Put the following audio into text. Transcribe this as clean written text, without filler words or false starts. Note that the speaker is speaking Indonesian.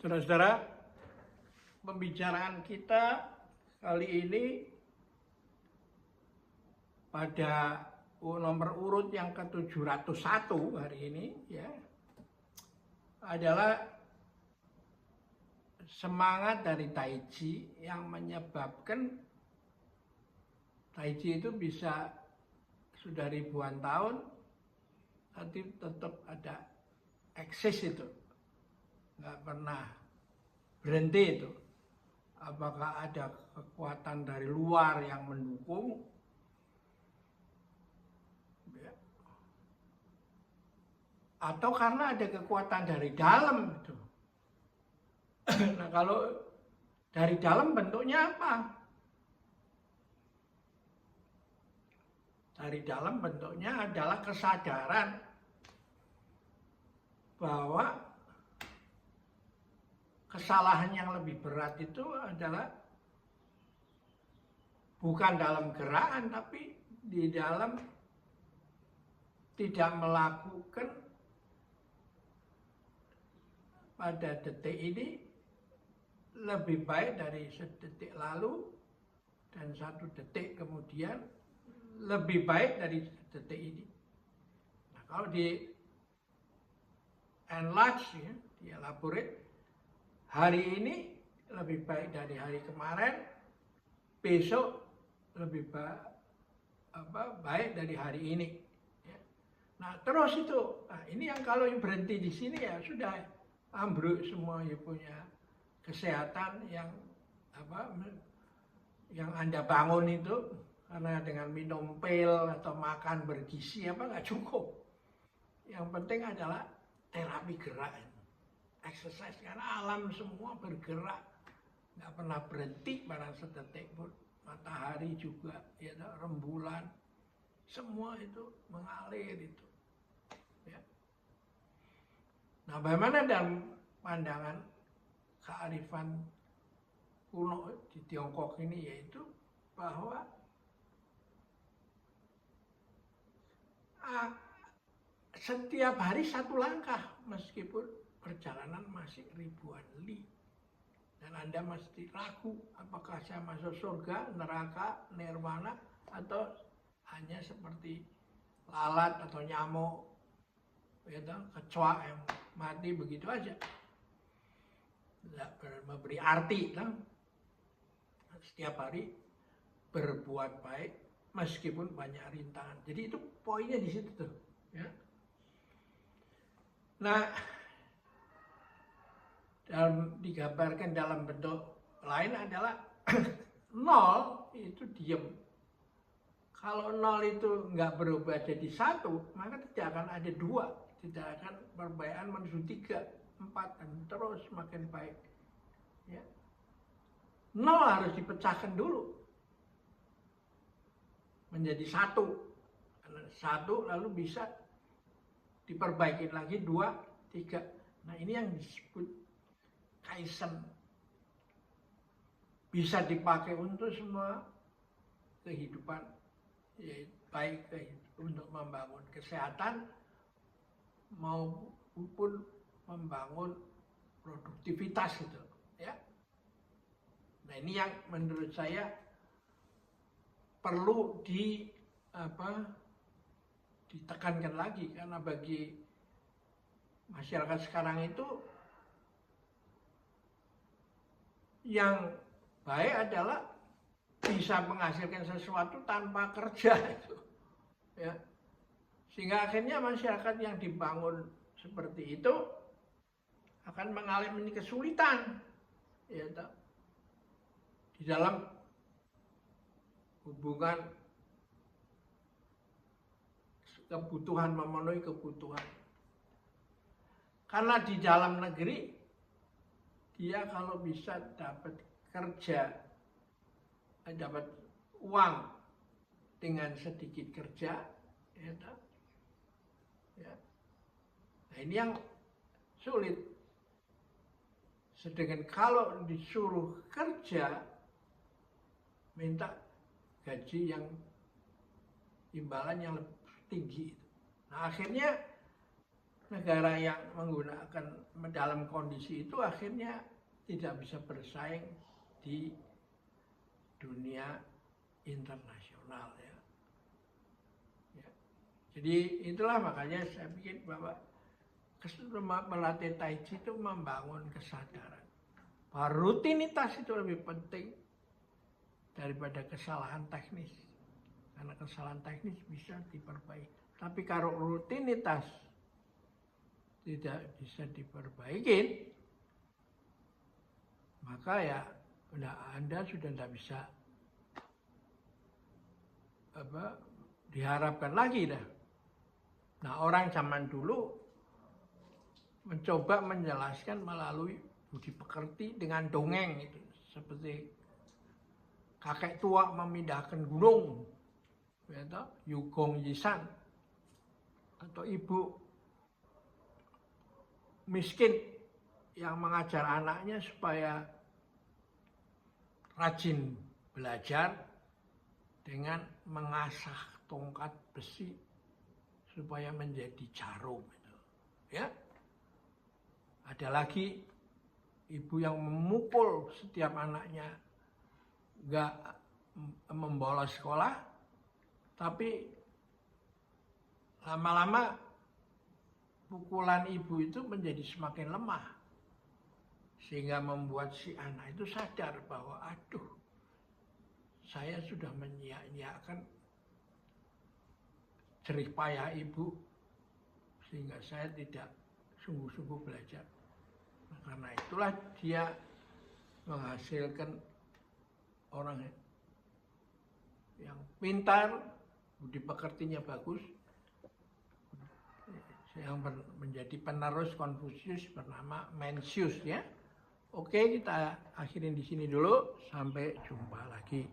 Saudara-saudara, pembicaraan kita kali ini pada nomor urut yang ke-701 hari ini ya adalah semangat dari Tai Chi yang menyebabkan Tai Chi itu bisa sudah ribuan tahun tapi tetap ada eksis itu, nggak pernah berhenti itu. Apakah ada kekuatan dari luar yang mendukung ya, atau karena ada kekuatan dari dalam itu. Nah, kalau dari dalam bentuknya apa? Dari dalam bentuknya adalah kesadaran bahwa kesalahan yang lebih berat itu adalah bukan dalam gerakan, tapi di dalam tidak melakukan pada detik ini lebih baik dari sedetik lalu, dan satu detik kemudian lebih baik dari detik ini. Nah, kalau di enlarge ya, dielaborate, hari ini lebih baik dari hari kemarin, besok lebih baik dari hari ini. Ya. Nah terus itu, nah ini yang kalau berhenti di sini ya sudah ambruk semua ya, punya kesehatan yang Anda bangun itu, karena dengan minum pil atau makan bergizi nggak cukup. Yang penting adalah terapi gerak, exercise, karena alam semua bergerak, nggak pernah berhenti pada sedetik pun. Matahari juga, ya, rembulan, semua itu mengalir itu. Ya. Nah, bagaimana dalam pandangan kearifan kuno di Tiongkok ini, yaitu bahwa setiap hari satu langkah, meskipun perjalanan masih ribuan li. Dan Anda mesti ragu, apakah saya masuk surga, neraka, nirwana, atau hanya seperti lalat atau nyamuk, gitu, kecoa yang mati begitu aja. Tidak memberi arti. Kan? Setiap hari berbuat baik, meskipun banyak rintangan. Jadi itu poinnya di situ tuh. Ya. Nah, digambarkan dalam bentuk lain adalah nol itu diem. Kalau nol itu nggak berubah jadi satu, maka tidak akan ada dua, tidak akan perbaikan menuju 3, 4, dan terus makin baik. Ya. Nol harus dipecahkan dulu menjadi satu. Karena satu lalu bisa diperbaiki lagi 2, 3. Nah ini yang disebut Kaizen, bisa dipakai untuk semua kehidupan, yaitu baik untuk membangun kesehatan maupun membangun produktivitas itu, ya. Nah ini yang menurut saya perlu ditekankan lagi, karena bagi masyarakat sekarang itu yang baik adalah bisa menghasilkan sesuatu tanpa kerja itu, ya. Sehingga akhirnya masyarakat yang dibangun seperti itu akan mengalami kesulitan, ya, di dalam hubungan kebutuhan, memenuhi kebutuhan. Karena di dalam negeri dia kalau bisa dapat kerja, dapat uang dengan sedikit kerja, ya. Nah ini yang sulit. Sedangkan kalau disuruh kerja, minta gaji yang imbalan yang lebih tinggi. Nah akhirnya negara yang menggunakan dalam kondisi itu akhirnya tidak bisa bersaing di dunia internasional ya. Ya. Jadi itulah makanya saya pikir bahwa melatih Tai Chi itu membangun kesadaran bahwa rutinitas itu lebih penting daripada kesalahan teknis. Karena kesalahan teknis bisa diperbaiki. Tapi kalau rutinitas tidak bisa diperbaiki, maka ya Anda sudah tidak bisa diharapkan lagi dah. Nah, orang zaman dulu mencoba menjelaskan melalui budi pekerti dengan dongeng itu, seperti kakek tua memindahkan gunung, ya, Yugong Yisan, atau ibu miskin yang mengajar anaknya supaya rajin belajar dengan mengasah tongkat besi supaya menjadi jarum. Ya, ada lagi ibu yang memukul setiap anaknya nggak membolos sekolah, tapi lama-lama pukulan ibu itu menjadi semakin lemah, sehingga membuat si anak itu sadar bahwa aduh, saya sudah menyia-nyiakan jerih payah ibu, sehingga saya tidak sungguh-sungguh belajar. Nah, karena itulah dia menghasilkan orang yang pintar, budi pekertinya bagus, yang menjadi penerus Konfusius bernama Mencius ya. Oke, kita akhirin di sini dulu. Sampai jumpa lagi.